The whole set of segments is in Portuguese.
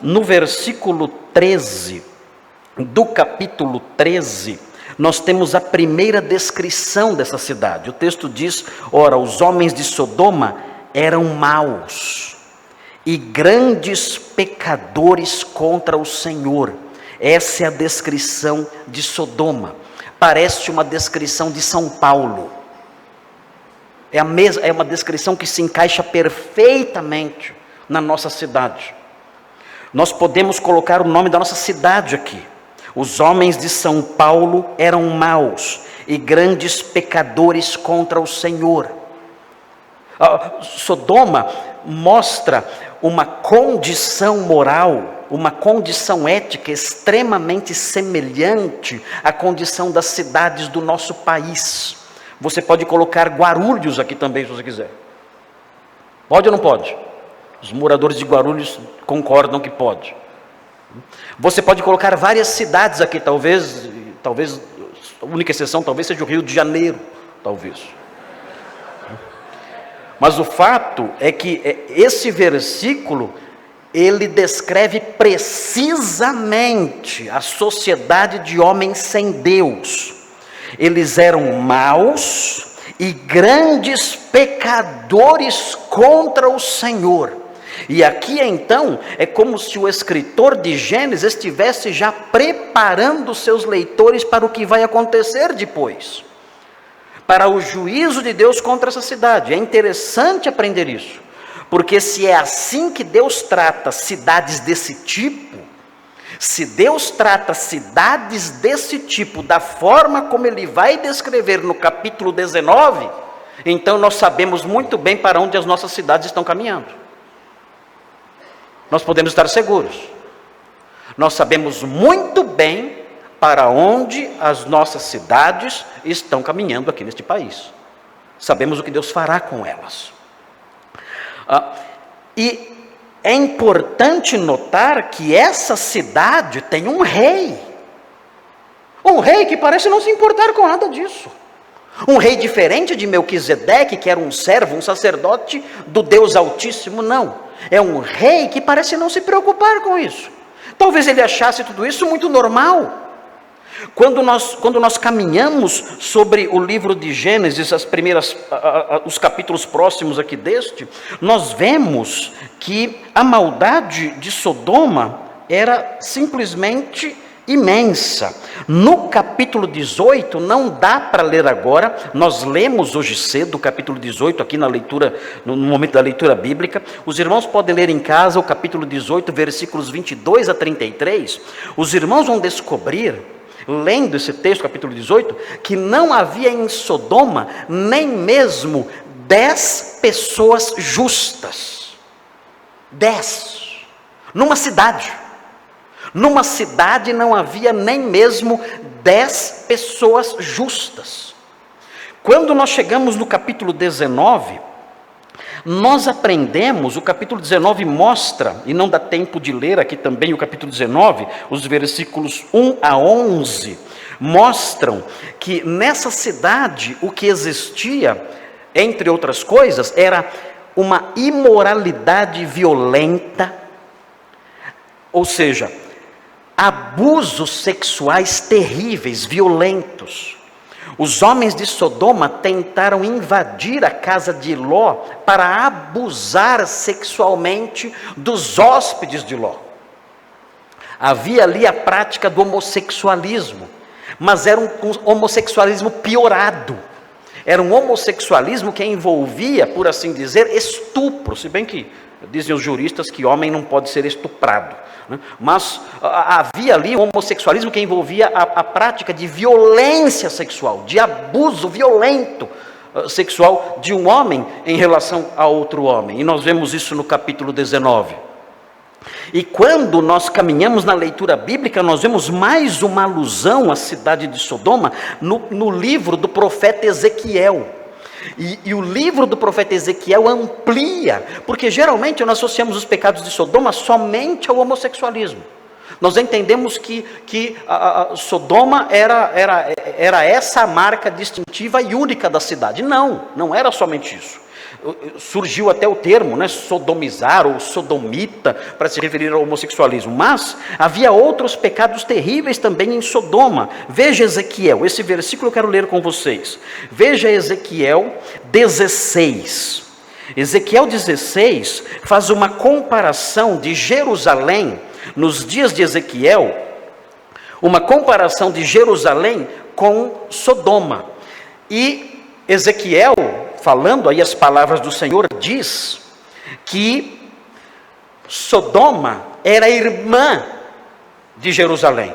no versículo 13 do capítulo 13, nós temos a primeira descrição dessa cidade. O texto diz: ora, os homens de Sodoma eram maus e grandes pecadores contra o Senhor. Essa é a descrição de Sodoma. Parece uma descrição de São Paulo. É uma descrição que se encaixa perfeitamente na nossa cidade. Nós podemos colocar o nome da nossa cidade aqui. Os homens de São Paulo eram maus e grandes pecadores contra o Senhor. Sodoma mostra uma condição moral, uma condição ética extremamente semelhante à condição das cidades do nosso país. Você pode colocar Guarulhos aqui também, se você quiser. Pode ou não pode? Os moradores de Guarulhos concordam que pode. Você pode colocar várias cidades aqui, talvez a única exceção talvez seja o Rio de Janeiro, talvez. Mas o fato é que esse versículo, ele descreve precisamente a sociedade de homens sem Deus. Eles eram maus e grandes pecadores contra o Senhor. E aqui então é como se o escritor de Gênesis estivesse já preparando seus leitores para o que vai acontecer depois, para o juízo de Deus contra essa cidade. É interessante aprender isso, porque se é assim que Deus trata cidades desse tipo, se Deus trata cidades desse tipo da forma como Ele vai descrever no capítulo 19, então nós sabemos muito bem para onde as nossas cidades estão caminhando. Nós podemos estar seguros. Nós sabemos muito bem para onde as nossas cidades estão caminhando aqui neste país. Sabemos o que Deus fará com elas. E é importante notar que essa cidade tem um rei. Um rei que parece não se importar com nada disso. Um rei diferente de Melquisedeque, que era um servo, um sacerdote do Deus Altíssimo, não. É um rei que parece não se preocupar com isso. Talvez ele achasse tudo isso muito normal. Quando nós caminhamos sobre o livro de Gênesis, os capítulos próximos aqui deste, nós vemos que a maldade de Sodoma era simplesmente imensa. No capítulo 18, não dá para ler agora, nós lemos hoje cedo o capítulo 18 aqui na leitura, no momento da leitura bíblica. Os irmãos podem ler em casa o capítulo 18, versículos 22 a 33. Os irmãos vão descobrir, lendo esse texto, capítulo 18, que não havia em Sodoma nem mesmo 10 pessoas justas. 10. Numa cidade não havia nem mesmo 10 pessoas justas. Quando nós chegamos no capítulo 19, nós aprendemos, o capítulo 19 mostra, e não dá tempo de ler aqui também o capítulo 19, os versículos 1 a 11, mostram que nessa cidade o que existia, entre outras coisas, era uma imoralidade violenta, ou seja, abusos sexuais terríveis, violentos. Os homens de Sodoma tentaram invadir a casa de Ló para abusar sexualmente dos hóspedes de Ló. Havia ali a prática do homossexualismo, mas era um homossexualismo piorado. Era um homossexualismo que envolvia, por assim dizer, estupro, se bem que dizem os juristas que homem não pode ser estuprado, né? Mas havia ali um homossexualismo que envolvia a prática de violência sexual, de abuso violento sexual de um homem em relação a outro homem. E nós vemos isso no capítulo 19. E quando nós caminhamos na leitura bíblica, nós vemos mais uma alusão à cidade de Sodoma no livro do profeta Ezequiel. E o livro do profeta Ezequiel amplia, porque geralmente nós associamos os pecados de Sodoma somente ao homossexualismo. Nós entendemos que Sodoma era essa a marca distintiva e única da cidade. Não era somente isso. Surgiu até o termo, né, sodomizar ou sodomita, para se referir ao homossexualismo. Mas havia outros pecados terríveis também em Sodoma. Veja Ezequiel, esse versículo eu quero ler com vocês. Veja Ezequiel 16. Ezequiel 16 faz uma comparação de Jerusalém, nos dias de Ezequiel, uma comparação de Jerusalém com Sodoma. E Ezequiel, falando aí as palavras do Senhor, diz que Sodoma era irmã de Jerusalém,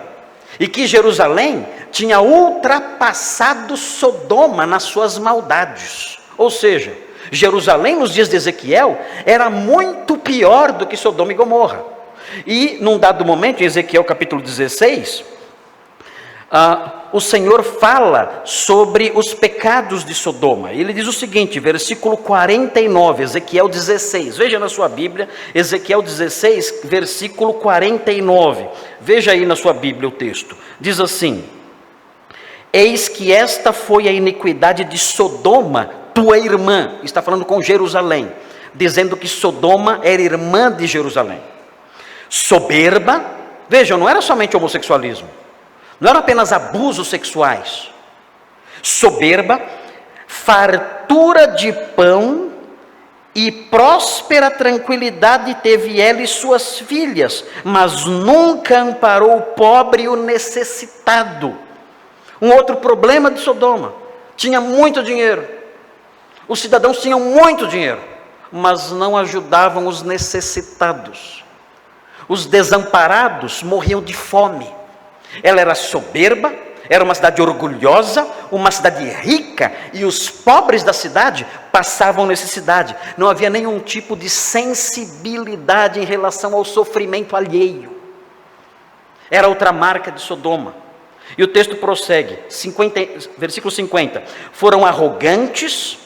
e que Jerusalém tinha ultrapassado Sodoma nas suas maldades. Ou seja, Jerusalém nos dias de Ezequiel era muito pior do que Sodoma e Gomorra. E num dado momento, em Ezequiel capítulo 16, o Senhor fala sobre os pecados de Sodoma. Ele diz o seguinte, versículo 49, Ezequiel 16. Veja na sua Bíblia, Ezequiel 16, versículo 49. Veja aí na sua Bíblia o texto. Diz assim: eis que esta foi a iniquidade de Sodoma, tua irmã. Está falando com Jerusalém, dizendo que Sodoma era irmã de Jerusalém. Soberba, vejam, não era somente homossexualismo, não eram apenas abusos sexuais. Soberba, fartura de pão e próspera tranquilidade teve ela e suas filhas, mas nunca amparou o pobre e o necessitado. Um outro problema de Sodoma: tinha muito dinheiro, os cidadãos tinham muito dinheiro, mas não ajudavam os necessitados. Os desamparados morriam de fome. Ela era soberba, era uma cidade orgulhosa, uma cidade rica, e os pobres da cidade passavam necessidade. Não havia nenhum tipo de sensibilidade em relação ao sofrimento alheio. Era outra marca de Sodoma. E o texto prossegue, versículo 50. Foram arrogantes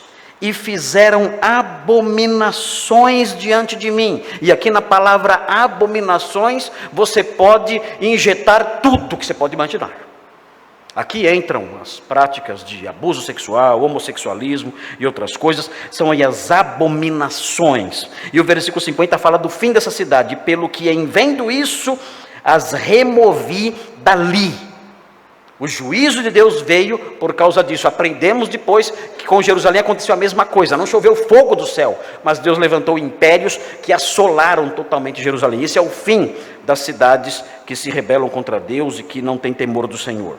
e fizeram abominações diante de mim. E aqui na palavra abominações, você pode injetar tudo que você pode imaginar. Aqui entram as práticas de abuso sexual, homossexualismo e outras coisas, são aí as abominações. E o versículo 50 fala do fim dessa cidade: pelo que em vendo isso, as removi dali. O juízo de Deus veio por causa disso. Aprendemos depois que com Jerusalém aconteceu a mesma coisa. Não choveu fogo do céu, mas Deus levantou impérios que assolaram totalmente Jerusalém. Esse é o fim das cidades que se rebelam contra Deus e que não têm temor do Senhor.